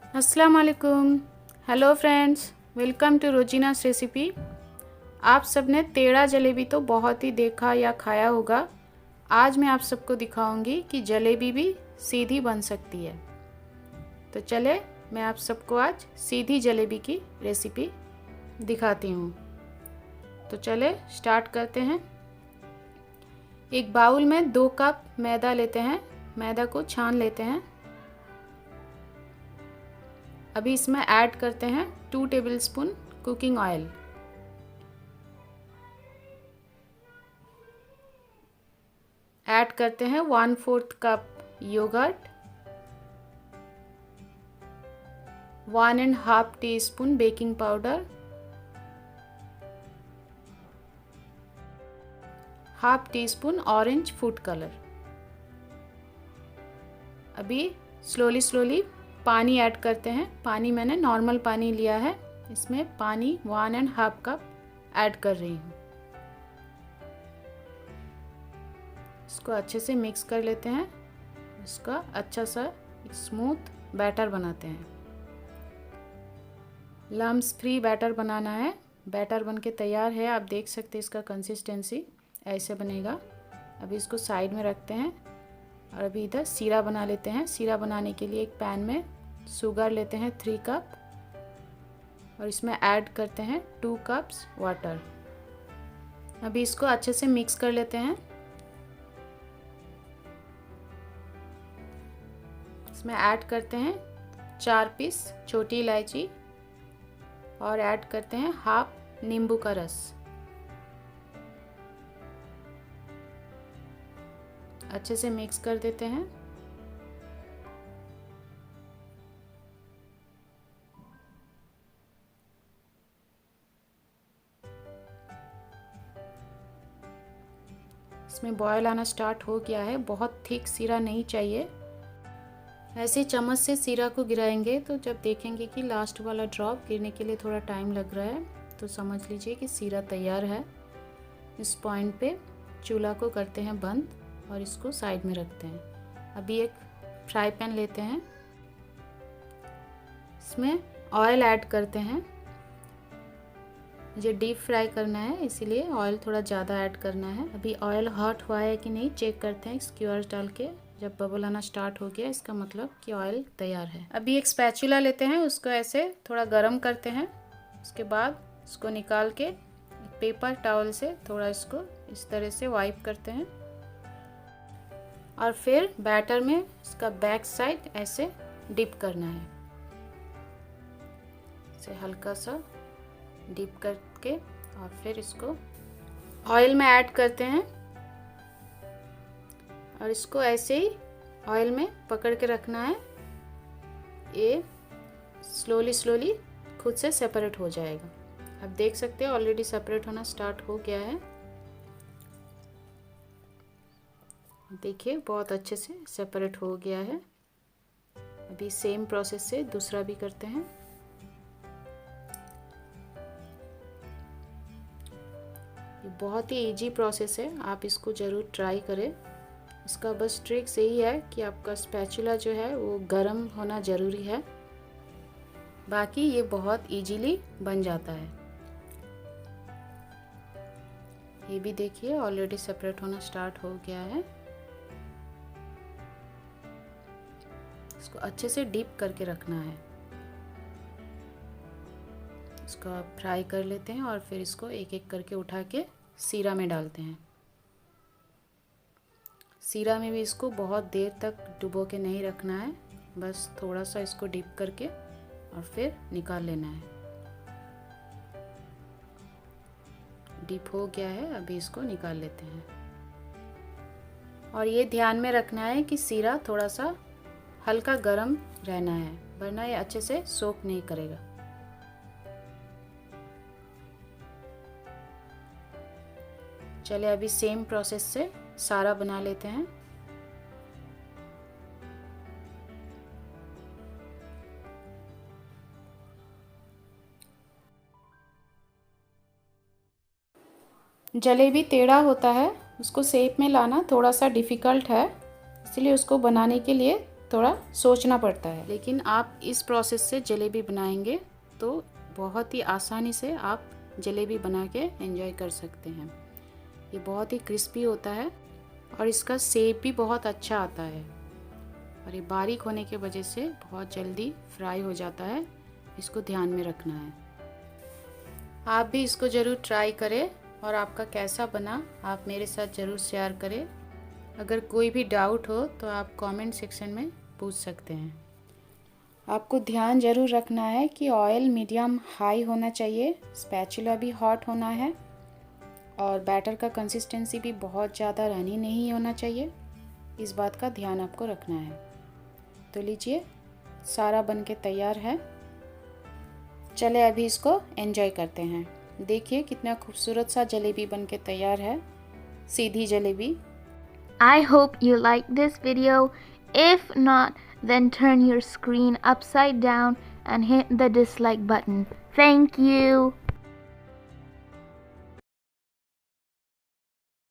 अस्सलाम वालेकुम। Hello friends, welcome to Rozina's recipe. आप सब ने टेढ़ा जलेबी तो बहुत ही देखा या खाया होगा। आज मैं आप सबको दिखाऊंगी कि जलेबी भी सीधी बन सकती है। तो चले मैं आप सबको आज सीधी जलेबी की रेसिपी दिखाती हूँ। तो चले स्टार्ट करते हैं। एक बाउल में 2 कप मैदा लेते हैं। मैदा को छान लेते हैं। अभी इसमें ऐड करते हैं 2 टेबलस्पून कुकिंग ऑयल। ऐड करते हैं 1/4 cup yogurt, 1.5 teaspoon baking powder, 1/2 teaspoon orange food colour. अभी स्लोली पानी ऐड करते हैं। पानी मैंने नॉर्मल पानी लिया है। इसमें पानी 1.5 कप ऐड कर रही हूँ। इसको अच्छे से मिक्स कर लेते हैं। इसका अच्छा सा स्मूथ बैटर बनाते हैं। लम्स फ्री बैटर बनाना है। बैटर बनके तैयार है। आप देख सकते हैं इसका कंसिस्टेंसी ऐसे बनेगा। अभी इसको साइड में रखते हैं और अभी इधर सीरा बना लेते हैं। सीरा बनाने के लिए एक पैन में शुगर लेते हैं 3 कप और इसमें ऐड करते हैं 2 कप्स वाटर। अभी इसको अच्छे से मिक्स कर लेते हैं। इसमें ऐड करते हैं 4 पीस छोटी इलायची और ऐड करते हैं 1/2 नींबू का रस। अच्छे से मिक्स कर देते हैं। इसमें बॉयल आना स्टार्ट हो गया है। बहुत थिक सीरा नहीं चाहिए। ऐसे चम्मच से सीरा को गिराएंगे तो जब देखेंगे कि लास्ट वाला ड्रॉप गिरने के लिए थोड़ा टाइम लग रहा है तो समझ लीजिए कि सीरा तैयार है। इस पॉइंट पे चूल्हा को करते हैं बंद और इसको साइड में रखते हैं। अभी एक फ्राई पैन लेते हैं। इसमें ऑयल ऐड करते हैं। मुझे डीप फ्राई करना है इसीलिए ऑयल थोड़ा ज़्यादा ऐड करना है। अभी ऑयल हॉट हुआ है कि नहीं चेक करते हैं स्क्यूअर डाल के। जब बबल आना स्टार्ट हो गया इसका मतलब कि ऑयल तैयार है। अभी एक स्पैचुला लेते हैं, उसको ऐसे थोड़ा गरम करते हैं। उसके बाद इसको निकाल के पेपर टॉवल से थोड़ा इसको इस तरह से वाइप करते हैं और फिर बैटर में इसका बैक साइड ऐसे डिप करना है। इसे हल्का सा डिप करके और फिर इसको ऑयल में ऐड करते हैं और इसको ऐसे ही ऑयल में पकड़ के रखना है। ये स्लोली खुद से सेपरेट हो जाएगा। आप देख सकते हैं ऑलरेडी सेपरेट होना स्टार्ट हो गया है। देखिए बहुत अच्छे से सेपरेट हो गया है। अभी सेम प्रोसेस से दूसरा भी करते हैं। ये बहुत ही इजी प्रोसेस है, आप इसको ज़रूर ट्राई करें। इसका बस ट्रिक्स यही है कि आपका स्पैचुला जो है वो गर्म होना ज़रूरी है। बाकी ये बहुत इजीली बन जाता है। ये भी देखिए ऑलरेडी सेपरेट होना स्टार्ट हो गया है। इसको अच्छे से डीप करके रखना है। इसको आप फ्राई कर लेते हैं और फिर इसको एक एक करके उठा के सीरा में डालते हैं। सीरा में भी इसको बहुत देर तक डुबो के नहीं रखना है, बस थोड़ा सा इसको डीप करके और फिर निकाल लेना है। डीप हो गया है, अभी इसको निकाल लेते हैं। और ये ध्यान में रखना है कि सीरा थोड़ा सा हल्का गरम रहना है, वरना ये अच्छे से सोक नहीं करेगा। चलिए अभी सेम प्रोसेस से सारा बना लेते हैं। जलेबी टेढ़ा होता है, उसको शेप में लाना थोड़ा सा डिफ़िकल्ट है, इसलिए उसको बनाने के लिए थोड़ा सोचना पड़ता है, लेकिन आप इस प्रोसेस से जलेबी बनाएंगे तो बहुत ही आसानी से आप जलेबी बना के एंजॉय कर सकते हैं। ये बहुत ही क्रिस्पी होता है और इसका शेप भी बहुत अच्छा आता है और ये बारीक होने के वजह से बहुत जल्दी फ्राई हो जाता है। इसको ध्यान में रखना है। आप भी इसको ज़रूर ट्राई करें और आपका कैसा बना आप मेरे साथ ज़रूर शेयर करें। अगर कोई भी डाउट हो तो आप कमेंट सेक्शन में पूछ सकते हैं। आपको ध्यान ज़रूर रखना है कि ऑयल मीडियम हाई होना चाहिए, स्पैचुला भी हॉट होना है और बैटर का कंसिस्टेंसी भी बहुत ज़्यादा रनी नहीं होना चाहिए। इस बात का ध्यान आपको रखना है। तो लीजिए, सारा बन के तैयार है। चले अभी इसको एंजॉय करते हैं। देखिए कितना खूबसूरत सा जलेबी बन के तैयार है, सीधी jalebi. I hope you liked this video. If not, then turn your screen upside down and hit the dislike button. Thank you.